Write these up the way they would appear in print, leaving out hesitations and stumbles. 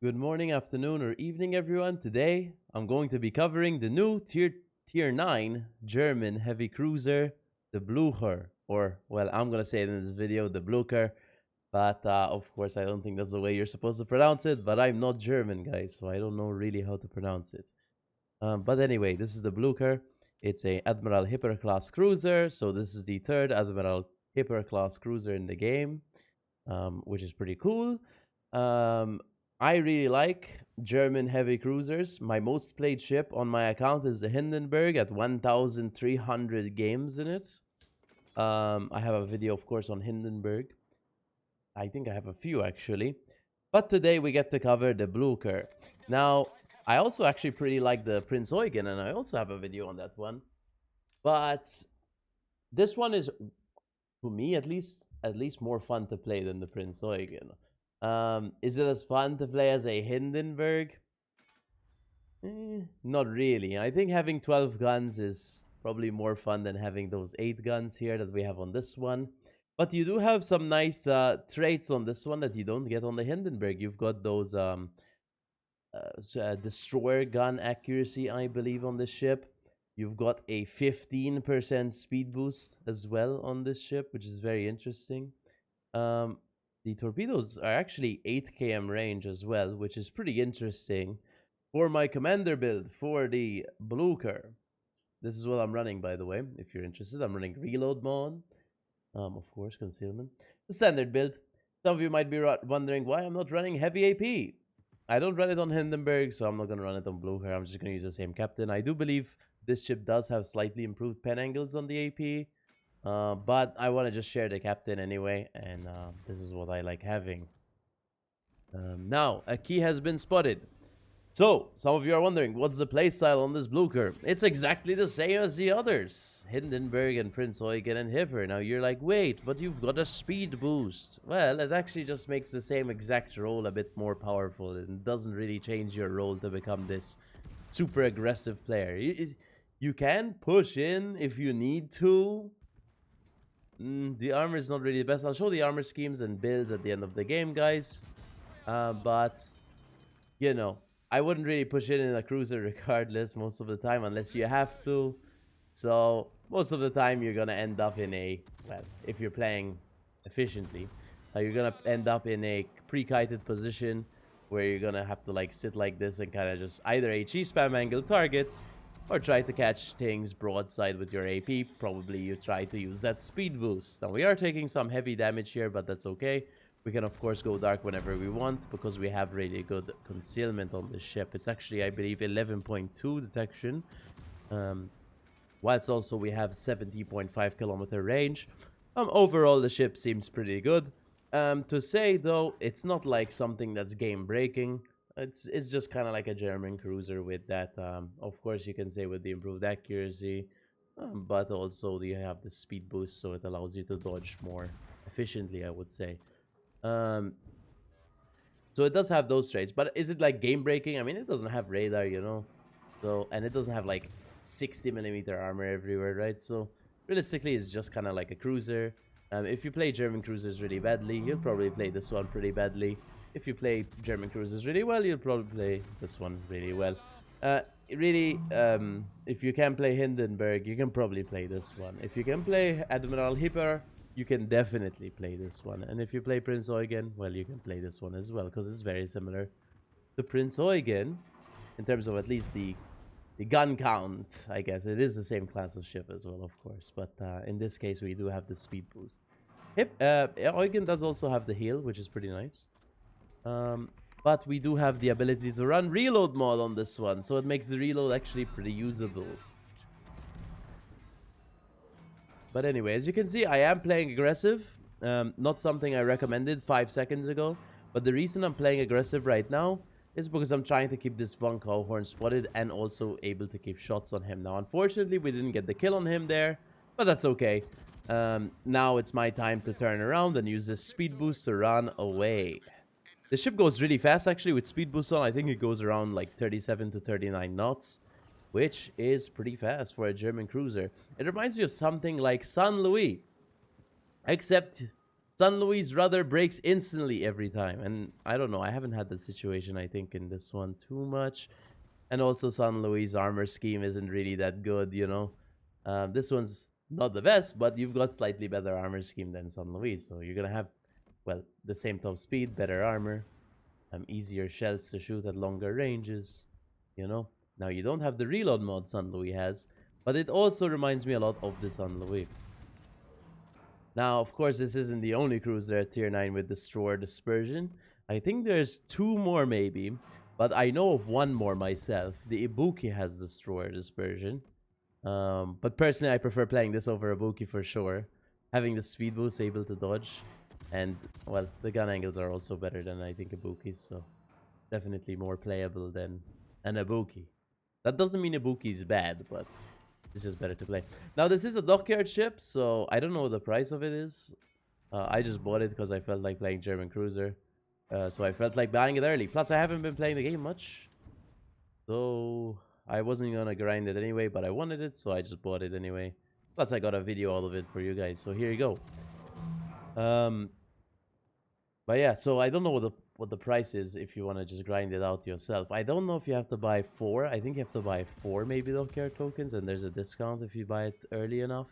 Good morning, afternoon, or evening, everyone. Today, I'm going to be covering the new Tier 9 German heavy cruiser, the Blucher. Or, well, I'm going to say it in this video, the Blucher. But, of course, I don't think that's the way you're supposed to pronounce it. But I'm not German, guys, so I don't know really how to pronounce it. But anyway, this is the Blucher. It's a Admiral Hipper class cruiser. So this is the third Admiral Hipper class cruiser in the game, which is pretty cool. I really like German heavy cruisers. My most played ship on my account is the Hindenburg at 1,300 games in it. I have a video, of course, on Hindenburg. I think I have a few, actually. But today we get to cover the Blucher. Now, I also actually pretty like the Prince Eugen, and I also have a video on that one. But this one is, to me at least more fun to play than the Prince Eugen. Is it as fun to play as a Hindenburg? Not really. I think having 12 guns is probably more fun than having those 8 guns here that we have on this one. But you do have some nice traits on this one that you don't get on the Hindenburg. You've got those destroyer gun accuracy, I believe, on this ship. You've got a 15% speed boost as well on this ship, which is very interesting. The torpedoes are actually 8 km range as well, which is pretty interesting. For my commander build for the Blucher, this is what I'm running, by the way, if you're interested. I'm running reload mod, of course, concealment. The standard build. Some of you might be wondering why I'm not running heavy AP. I don't run it on Hindenburg, so I'm not going to run it on Blucher. I'm just going to use the same captain. I do believe this ship does have slightly improved pen angles on the AP. But I want to just share the captain anyway, and this is what I like having. Now, a key has been spotted. So, some of you are wondering, what's the playstyle on this Blucher? It's exactly the same as the others. Hindenburg and Prince Eugen and Hipper. Now you're like, wait, but you've got a speed boost. Well, it actually just makes the same exact role a bit more powerful. It doesn't really change your role to become this super aggressive player. You can push in if you need to. The armor is not really the best. I'll show the armor schemes and builds at the end of the game, guys. But, you know, I wouldn't really push it in a cruiser regardless most of the time unless you have to. So, most of the time you're going to end up in a, well, if you're playing efficiently, you're going to end up in a pre-kited position where you're going to have to like sit like this and kind of just either HE spam angle targets or try to catch things broadside with your AP. Probably you try to use that speed boost. Now we are taking some heavy damage here, but that's okay. We can of course go dark whenever we want because we have really good concealment on this ship. It's actually, I believe, 11.2 detection. Whilst also we have 70.5 kilometer range. Overall the ship seems pretty good. To say though, it's not like something that's game breaking. It's just kind of like a German cruiser with that, of course you can say with the improved accuracy, but also you have the speed boost, so it allows you to dodge more efficiently, I would say. So it does have those traits, but is it like game breaking? I mean, it doesn't have radar, you know, so, and it doesn't have like 60mm armor everywhere, right? So realistically it's just kind of like a cruiser. If you play German cruisers really badly, you'll probably play this one pretty badly. If you play German cruisers really well, you'll probably play this one really well. Really, if you can play Hindenburg, you can probably play this one. If you can play Admiral Hipper, you can definitely play this one. And if you play Prince Eugen, well, you can play this one as well, because it's very similar to Prince Eugen, in terms of at least the gun count, I guess. It is the same class of ship as well, of course. But in this case, we do have the speed boost. Eugen does also have the heal, which is pretty nice. But we do have the ability to run reload mod on this one, so it makes the reload actually pretty usable. But anyway, as you can see, I am playing aggressive. Not something I recommended 5 seconds ago, but the reason I'm playing aggressive right now is because I'm trying to keep this Von Cowhorn spotted and also able to keep shots on him. Now, unfortunately, we didn't get the kill on him there, but that's okay. Now it's my time to turn around and use this speed boost to run away. The ship goes really fast, actually, with speed boost on. I think it goes around like 37 to 39 knots, which is pretty fast for a German cruiser. It reminds me of something like San Louis, except San Luis rudder breaks instantly every time. And I don't know, I haven't had that situation, I think, in this one too much. And also San Luis armor scheme isn't really that good, you know. This one's not the best, but you've got slightly better armor scheme than San Luis. So you're going to have, well, the same top speed, better armor, easier shells to shoot at longer ranges, you know. Now, you don't have the reload mod San Luis has, but it also reminds me a lot of the San Luis. Now, of course, this isn't the only cruiser at tier 9 with Destroyer Dispersion. I think there's 2 more maybe, but I know of 1 more myself. The Ibuki has Destroyer Dispersion. But personally, I prefer playing this over Ibuki for sure. Having the speed boost, able to dodge. And, well, the gun angles are also better than I think Ibuki's, so definitely more playable than an Ibuki. That doesn't mean Ibuki is bad, but it's just better to play. Now, this is a Dockyard ship, so I don't know what the price of it is. I just bought it because I felt like playing German Cruiser. So I felt like buying it early. Plus, I haven't been playing the game much. So I wasn't going to grind it anyway, but I wanted it, so I just bought it anyway. Plus, I got a video out of it for you guys, so here you go. But yeah, so I don't know what the price is if you want to just grind it out yourself. I don't know if you have to buy 4. I think you have to buy 4 maybe Dockyard tokens, and there's a discount if you buy it early enough.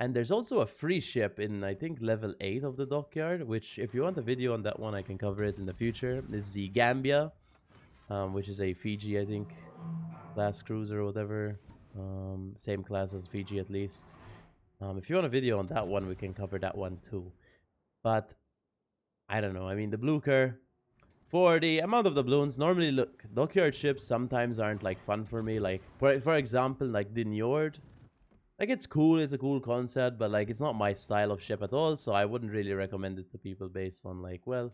And there's also a free ship in, I think, level 8 of the Dockyard, which if you want a video on that one, I can cover it in the future. It's the Gambia, which is a Fiji, I think, class cruiser or whatever. Same class as Fiji at least. If you want a video on that one, we can cover that one too. But I don't know. I mean, the Blucher, for the amount of doubloons, normally, look, Dockyard ships sometimes aren't, like, fun for me. Like, for example, like, the Njord. Like, it's cool. It's a cool concept, but, like, it's not my style of ship at all. So I wouldn't really recommend it to people based on, like, well,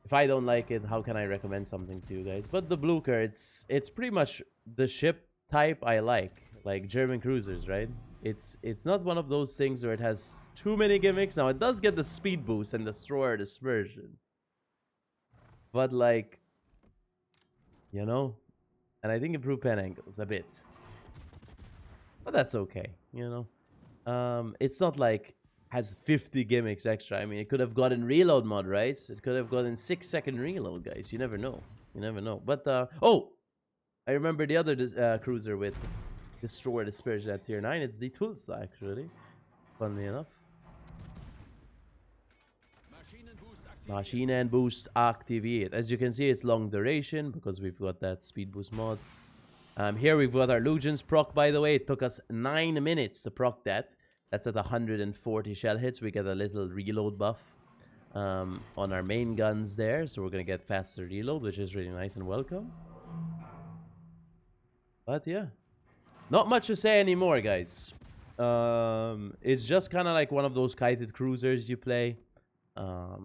if I don't like it, how can I recommend something to you guys? But the Blucher, it's pretty much the ship type I like German cruisers, right? It's not one of those things where it has too many gimmicks. Now, it does get the speed boost and Destroyer Dispersion. But, like, you know, and I think improve pen angles a bit. But that's okay, you know. It's not like has 50 gimmicks extra. I mean, it could have gotten reload mod, right? It could have gotten 6-second reload, guys. You never know. You never know. But, oh! I remember the other cruiser with Destroyer Dispersion at tier 9. It's the Tulsa, actually. Funnily enough. Machine and boost activate. As you can see, it's long duration because we've got that speed boost mod. Here we've got our Legion's proc, by the way. It took us 9 minutes to proc that. That's at 140 shell hits. We get a little reload buff on our main guns there. So we're going to get faster reload, which is really nice and welcome. But yeah, not much to say anymore, guys. It's just kind of like one of those kited cruisers you play.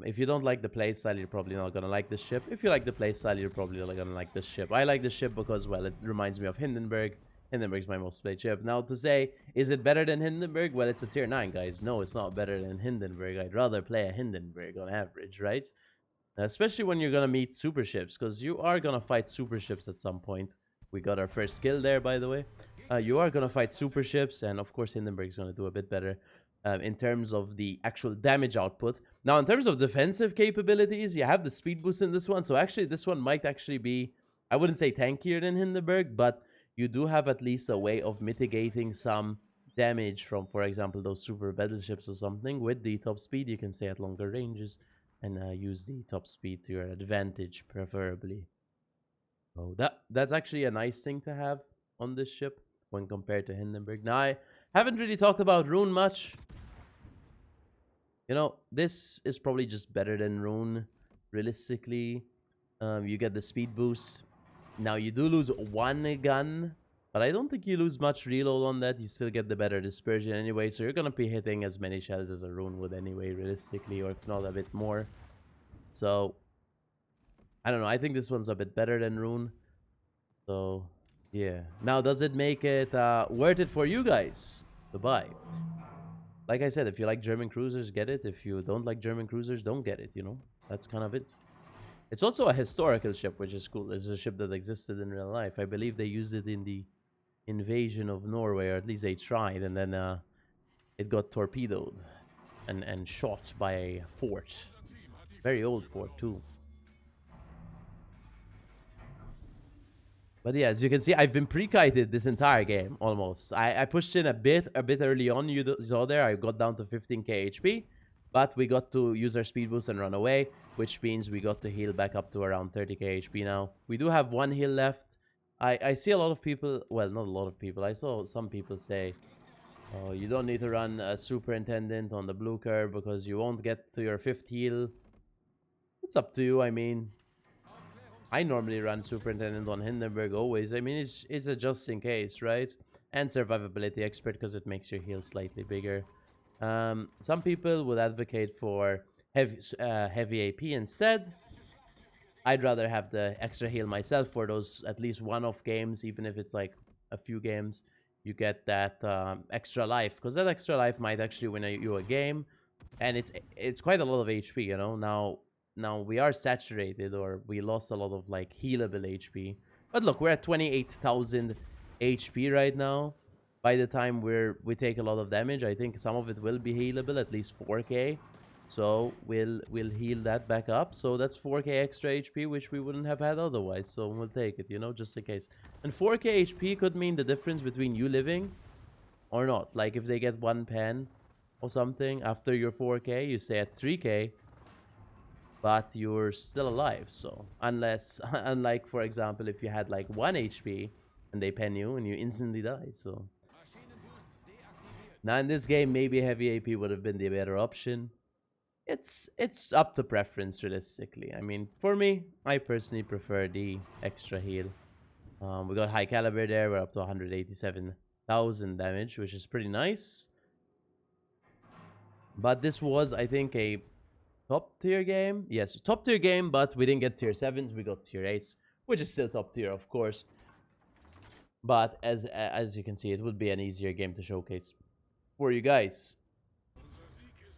If you don't like the playstyle, you're probably not gonna like this ship. If you like the playstyle, you're probably gonna like this ship. I like this ship because, well, it reminds me of Hindenburg. Hindenburg's my most played ship. Now, to say, is it better than Hindenburg? Well, it's a tier 9, guys. No, it's not better than Hindenburg. I'd rather play a Hindenburg on average, right? Especially when you're gonna meet super ships, because you are gonna fight super ships at some point. We got our first kill there, by the way. You are gonna fight super ships, and of course Hindenburg's gonna do a bit better in terms of the actual damage output. Now, in terms of defensive capabilities, you have the speed boost in this one. So actually, this one might actually be, I wouldn't say tankier than Hindenburg, but you do have at least a way of mitigating some damage from, for example, those super battleships or something. With the top speed, you can stay at longer ranges and use the top speed to your advantage, preferably. So that's actually a nice thing to have on this ship when compared to Hindenburg. Now, I haven't really talked about Rune much. You know, this is probably just better than Rune, realistically. You get the speed boost. Now, you do lose 1 gun, but I don't think you lose much reload on that. You still get the better dispersion anyway, so you're going to be hitting as many shells as a Rune would anyway, realistically, or if not, a bit more. So, I don't know. I think this one's a bit better than Rune. So, yeah. Now, does it make it worth it for you guys to buy? Like I said, if you like German cruisers, get it. If you don't like German cruisers, don't get it, you know? That's kind of it. It's also a historical ship, which is cool. It's a ship that existed in real life. I believe they used it in the invasion of Norway, or at least they tried, and then it got torpedoed. and shot by a fort. Very old fort too. But yeah, as you can see, I've been pre-kited this entire game, almost. I pushed in a bit early on. You saw there, I got down to 15k HP. But we got to use our speed boost and run away, which means we got to heal back up to around 30k HP now. We do have one heal left. I see a lot of people, well, not a lot of people. I saw some people say, oh, you don't need to run a Superintendent on the Blucher because you won't get to your 5th heal. It's up to you, I mean. I normally run Superintendent on Hindenburg always. I mean, it's a just in case, right? And Survivability Expert because it makes your heal slightly bigger. Some people would advocate for heavy AP instead. I'd rather have the extra heal myself for those at least one-off games, even if it's like a few games. You get that extra life, because that extra life might actually win you a game, and it's quite a lot of HP, you know. Now we are saturated, or we lost a lot of like healable HP. But look, we're at 28,000 HP right now. By the time we take a lot of damage, I think some of it will be healable, at least 4k. So we'll heal that back up. So that's 4k extra HP, which we wouldn't have had otherwise. So we'll take it, you know, just in case. And 4k HP could mean the difference between you living or not. Like if they get one pen or something after your 4k, you stay at 3k, but you're still alive. So unlike for example, if you had like 1 HP and they pen you and you instantly die. So now in this game, maybe heavy AP would have been the better option. It's up to preference, realistically. I mean, for me, I personally prefer the extra heal. We got high caliber there. We're up to 187,000 damage, which is pretty nice. But this was, I think, a top tier game. Yes, top tier game, but we didn't get tier 7s. We got tier 8s, which is still top tier, of course. But as you can see, it would be an easier game to showcase for you guys.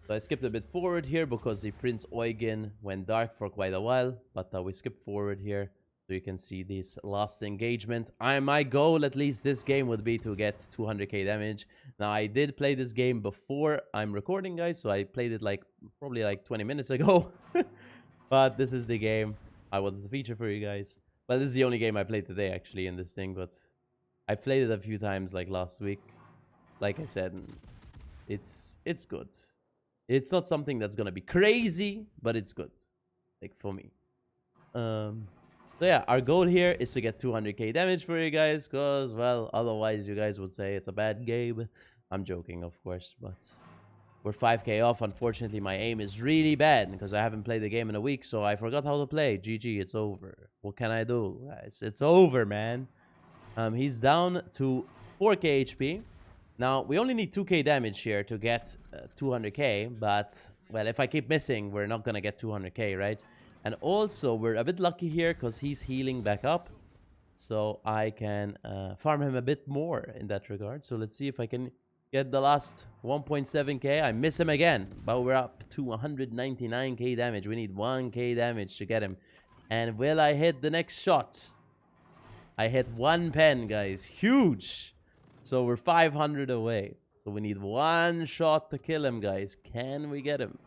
So I skipped a bit forward here because the Prince Eugen went dark for quite a while. But we skipped forward here so you can see this last engagement. My goal, at least this game, would be to get 200k damage. Now, I did play this game before I'm recording, guys. So I played it like probably like 20 minutes ago. But this is the game I wanted to feature for you guys. But this is the only game I played today, actually, in this thing. But I played it a few times like last week. Like I said, it's good. It's not something that's gonna be crazy, but it's good, like for me. So yeah, our goal here is to get 200k damage for you guys, because, well, otherwise you guys would say it's a bad game. I'm joking, of course, but we're 5k off. Unfortunately, my aim is really bad because I haven't played the game in a week, so I forgot how to play. GG, it's over. What can I do, guys? It's over, man. He's down to 4k HP. Now, we only need 2k damage here to get 200k, but, well, if I keep missing, we're not gonna get 200k, right? And also, we're a bit lucky here because he's healing back up, so I can farm him a bit more in that regard. So let's see if I can get the last 1.7k. I miss him again, but we're up to 199k damage. We need 1k damage to get him. And will I hit the next shot? I hit 1 pen, guys. Huge! So we're 500 away. So we need 1 shot to kill him, guys. Can we get him?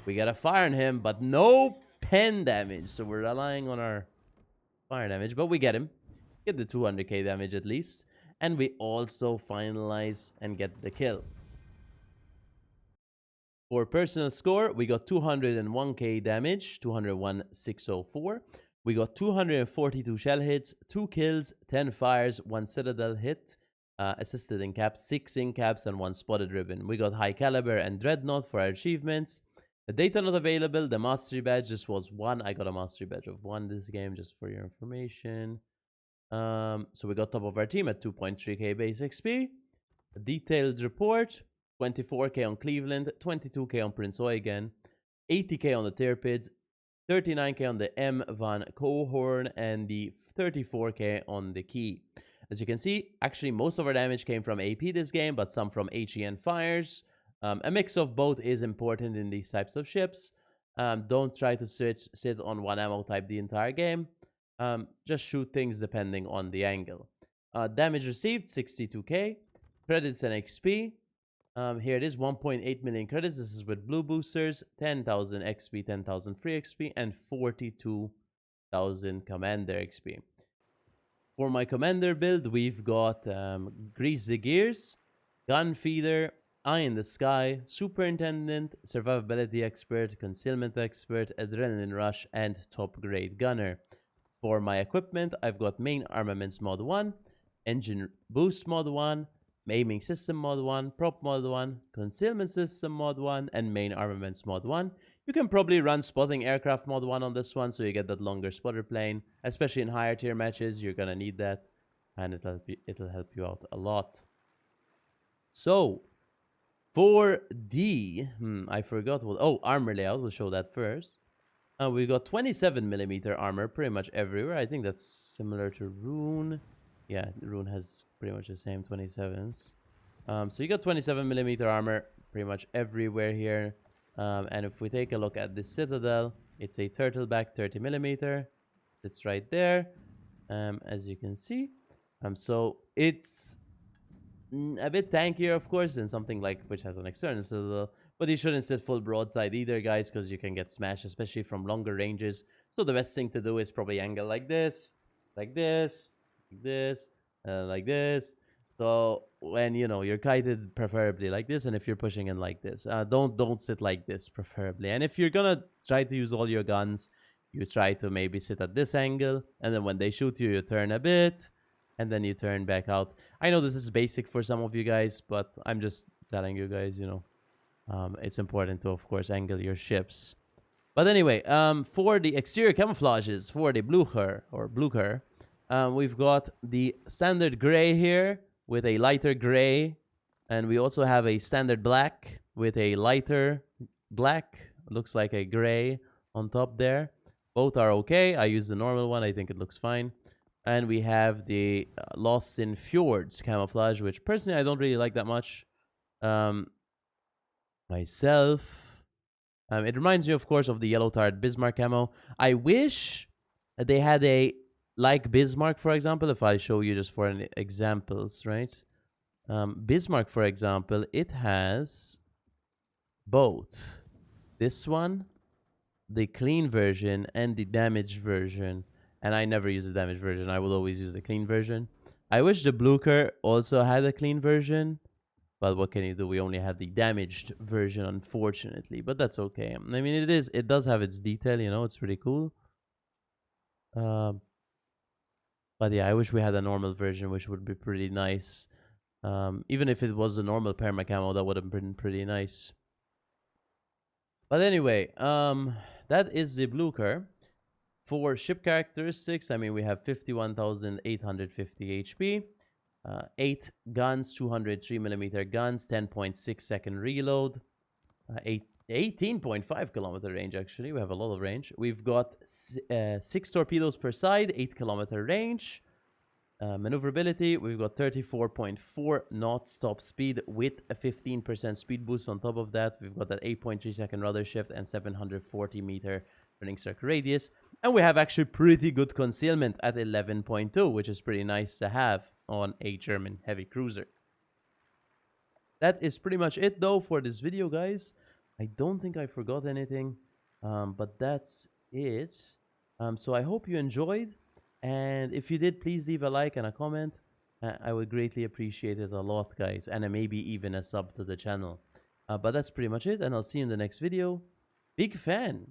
We gotta fire on him, but no pen damage. So we're relying on our fire damage, but we get him. Get the 200k damage at least. And we also finalize and get the kill. For personal score, we got 201k damage, 201,604. We got 242 shell hits, 2 kills, 10 fires, 1 citadel hit. Assisted in caps, 6 in caps, and 1 spotted ribbon. We got high caliber and dreadnought for our achievements. The data not available. The mastery badge just was 1. I got a mastery badge of 1 this game, just for your information. So we got top of our team at 2.3k base XP. A detailed report: 24k on Cleveland, 22k on Prince Eugen, 80k on the Tirpids, 39k on the M Van Cohorn, and the 34k on the Key. As you can see, actually most of our damage came from AP this game, but some from HEN fires. A mix of both is important in these types of ships. Don't try to sit on one ammo type the entire game. Just shoot things depending on the angle. Damage received, 62k. Credits and XP. Here it is, 1.8 million credits. This is with blue boosters, 10,000 XP, 10,000 free XP, and 42,000 commander XP. For my commander build, we've got Grease the Gears, Gun Feeder, Eye in the Sky, Superintendent, Survivability Expert, Concealment Expert, Adrenaline Rush, and Top Grade Gunner. For my equipment, I've got Main Armaments Mod 1, Engine Boost Mod 1, Aiming System Mod 1, Prop Mod 1, Concealment System Mod 1, and Main Armaments Mod 1. You can probably run Spotting Aircraft Mod 1 on this one, so you get that longer spotter plane. Especially in higher tier matches, you're gonna need that, and it'll help you out a lot. So, for the... I forgot what... Oh, Armour Layout, we'll show that first. We got 27mm armor pretty much everywhere. I think that's similar to Rune. Yeah, Rune has pretty much the same 27s. So you got 27mm armor pretty much everywhere here. And if we take a look at the Citadel, it's a turtleback 30mm. It's right there, as you can see. So it's a bit tankier, of course, than something like which has an external Citadel. But you shouldn't sit full broadside either, guys, because you can get smashed, especially from longer ranges. So the best thing to do is probably angle like this, like this, like this, like this. So when you're kited, preferably like this, and if you're pushing in like this, don't sit like this, preferably. And if you're gonna try to use all your guns, you try to maybe sit at this angle, and then when they shoot you, you turn a bit, and then you turn back out. I know this is basic for some of you guys, but I'm just telling you guys, it's important to, of course, angle your ships. But anyway, for the exterior camouflages for the Blucher, we've got the standard gray here with a lighter gray, and we also have a standard black with a lighter black, looks like a gray on top there. Both are okay. I use the normal one. I think it looks fine. And we have the Lost in Fjords camouflage, which personally I don't really like that much. Myself. It reminds me, of course, of the yellow tarred Bismarck camo. I wish they had a, like Bismarck, for example, if I show you just for an examples, right? Bismarck, for example, it has both this one, the clean version, and the damaged version. And I never use the damaged version. I will always use the clean version. I wish the Blucher also had a clean version. But what can you do? We only have the damaged version, unfortunately. But that's okay. I mean, it does have its detail, it's pretty cool. But yeah, I wish we had a normal version, which would be pretty nice. Even if it was a normal perma camo, that would have been pretty nice. But anyway, that is the Blucher. For ship characteristics, I mean, we have 51,850 HP. 8 guns, 203mm guns, 10.6 second reload, 18.5 kilometer range. Actually, we have a lot of range. We've got 6 torpedoes per side, 8 kilometer range. Maneuverability, we've got 34.4 knots top speed with a 15% speed boost on top of that. We've got that 8.3 second rudder shift and 740 meter running circle radius. And we have actually pretty good concealment at 11.2, which is pretty nice to have on a German heavy cruiser. That is pretty much it, though, for this video, guys. I don't think I forgot anything, but that's it. So I hope you enjoyed. And if you did, please leave a like and a comment. I would greatly appreciate it a lot, guys. And maybe even a sub to the channel. But that's pretty much it. And I'll see you in the next video. Big fan.